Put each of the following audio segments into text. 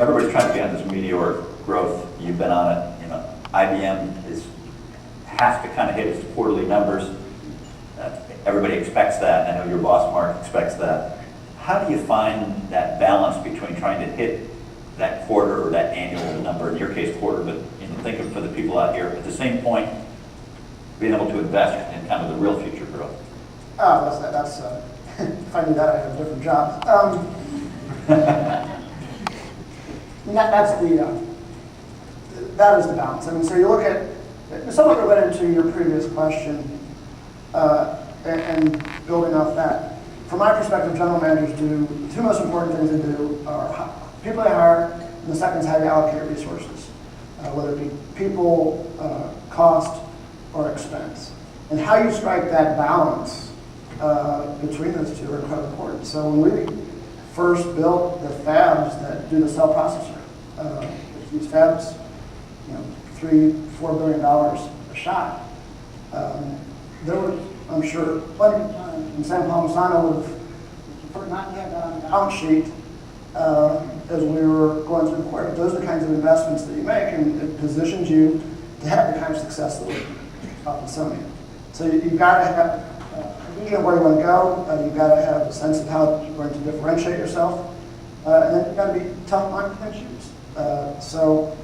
everybody's trying to be on this meteoric growth. You've been on it. You know, IBM has to kind of hit its quarterly numbers. Everybody expects that. I know your boss, Mark, expects that. How do you find that balance between trying to hit that quarter or that annual number, in your case quarter, but think of for the people out here, at the same point, being able to invest in kind of the real future growth? That's if I knew that, I'd have a different job. That is the balance. I mean, so you look at, somewhat related to your previous question, and building off that, from my perspective, general managers do, the two most important things they do are people they hire, and the second is how you allocate resources, whether it be people, cost, or expense. And how you strike that balance between those two are incredibly important. So when we first built the fabs that do the cell processor, these fabs, $3-4 billion a shot, there was, I'm sure, plenty of time in San Palmisano would have not yet got on the balance sheet as we were going through the quarter. Those are the kinds of investments that you make, and it positions you to have the kind of success that we're up in Sony. So you've got to have a vision of where you want to go. You've got to have a sense of how you're going to differentiate yourself, and then you've got to be tough on your shoes. So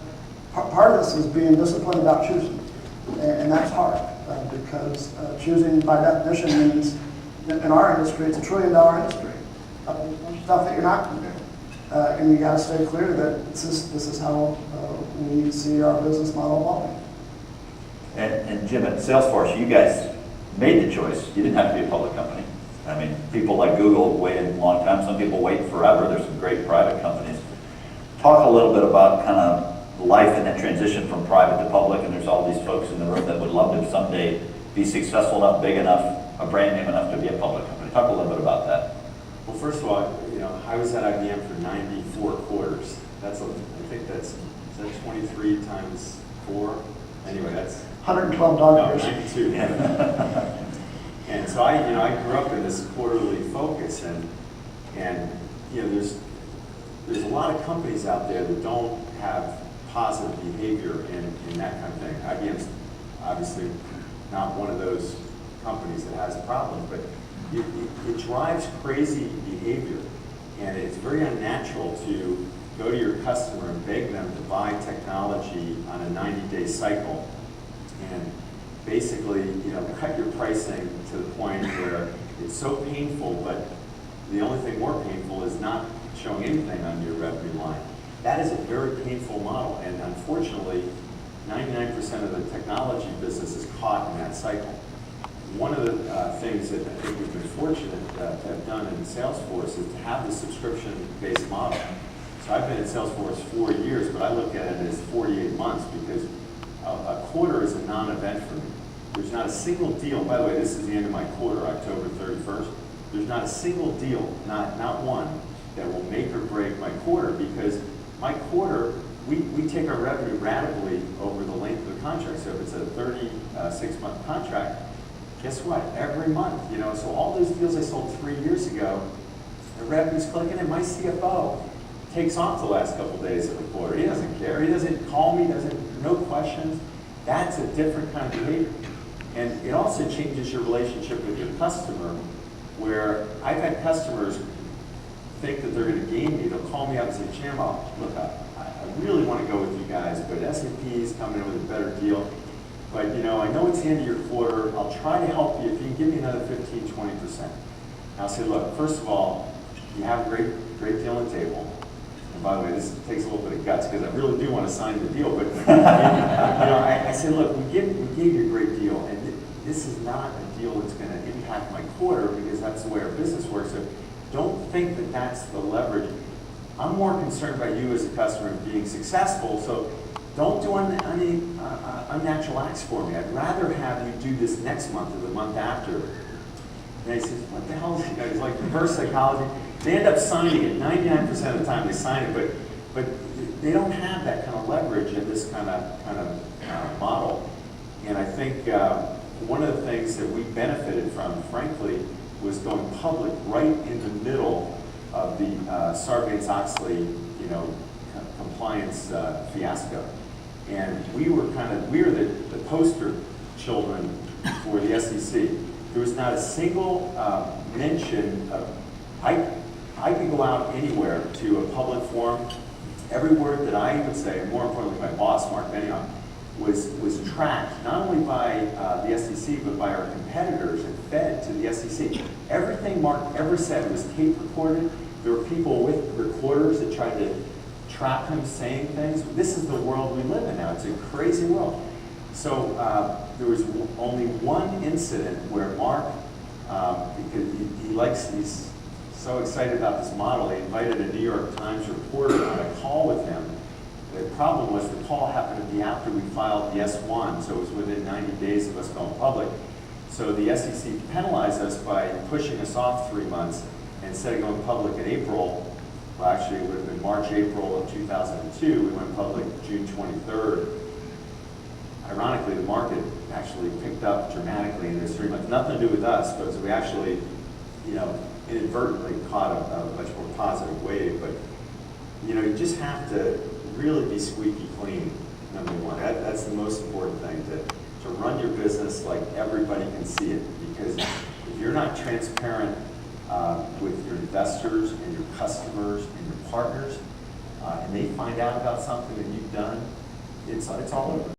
part of this is being disciplined about choosing, and that's hard because choosing by definition means in our industry it's $1 trillion industry. Stuff that you're not going to do, and you got to stay clear that this is how we see our business model evolving. And Jim, at Salesforce, you guys made the choice. You didn't have to be a public company. I mean, people like Google waited a long time. Some people wait forever. There's some great private companies. Talk a little bit about kind of life and that transition from private to public, and there's all these folks in the room that would love to someday be successful enough, big enough, a brand name enough to be a public company. Talk a little bit about that. Well, first of all, I was at IBM for 94 quarters. I think that's 23 times 4? Anyway, that's 112 dog years. 92. And so I grew up in this quarterly focus, and there's a lot of companies out there that don't have positive behavior in that kind of thing. IBM's obviously not one of those companies that has problems, but it drives crazy behavior, and it's very unnatural to go to your customer and beg them to buy technology on a 90-day cycle, and basically, cut your pricing to the point where it's so painful, but the only thing more painful is not showing anything on your revenue line. That is a very painful model, and unfortunately, 99% of the technology business is caught in that cycle. One of the things that I think we've been fortunate to have done in Salesforce is to have the subscription-based model. So I've been at Salesforce 4 years, but I look at it as 48 months because a quarter is a non-event for me. There's not a single deal. By the way, this is the end of my quarter, October 31st. There's not a single deal, not one, that will make or break my quarter, because my quarter, we take our revenue ratably over the length of the contract. So if it's a 36-month contract, guess what? Every month, so all those deals I sold 3 years ago, the revenue's clicking, and my CFO takes off the last couple of days of the quarter. He doesn't care. He doesn't call me, no questions. That's a different kind of behavior. And it also changes your relationship with your customer, where I've had customers think that they're going to game me. They'll call me up and say, Jim, look, I really want to go with you guys, but S&P's coming in with a better deal. But I know it's the end of your quarter. I'll try to help you if you can give me another 15-20%. And I'll say, look, first of all, you have a great deal on the table. And by the way, this takes a little bit of guts because I really do want to sign the deal. But I said, look, we gave you a great deal, and this is not a deal that's going to impact my quarter because that's the way our business works. So don't think that that's the leverage. I'm more concerned about you as a customer and being successful. So don't do any unnatural acts for me. I'd rather have you do this next month or the month after. And he says, what the hell is it? It's like reverse psychology. They end up signing it. 99% of the time they sign it, but they don't have that kind of leverage in this kind of model. And I think one of the things that we benefited from, frankly, was going public right in the middle of the Sarbanes-Oxley, compliance fiasco. And we were the poster children for the SEC. There was not a single mention of, I could go out anywhere to a public forum. Every word that I would say, and more importantly my boss, Marc Lautenbach, was tracked not only by the SEC, but by our competitors and fed to the SEC. Everything Marc ever said was tape recorded. There were people with recorders that tried to trap him saying things. This is the world we live in now. It's a crazy world. So there was only one incident where Marc, because he's so excited about this model, he invited a New York Times reporter on a call with him. The problem was the call happened to be after we filed the S1, so it was within 90 days of us going public. So the SEC penalized us by pushing us off 3 months, and instead of going public in April, well actually it would have been March, April of 2002, we went public June 23rd. Ironically, the market actually picked up dramatically in those 3 months. Nothing to do with us, but we actually, inadvertently caught a much more positive wave. But, you just have to really be squeaky clean, number one. That's the most important thing, to run your business like everybody can see it. Because if you're not transparent with your investors and your customers and your partners, and they find out about something that you've done, it's all over.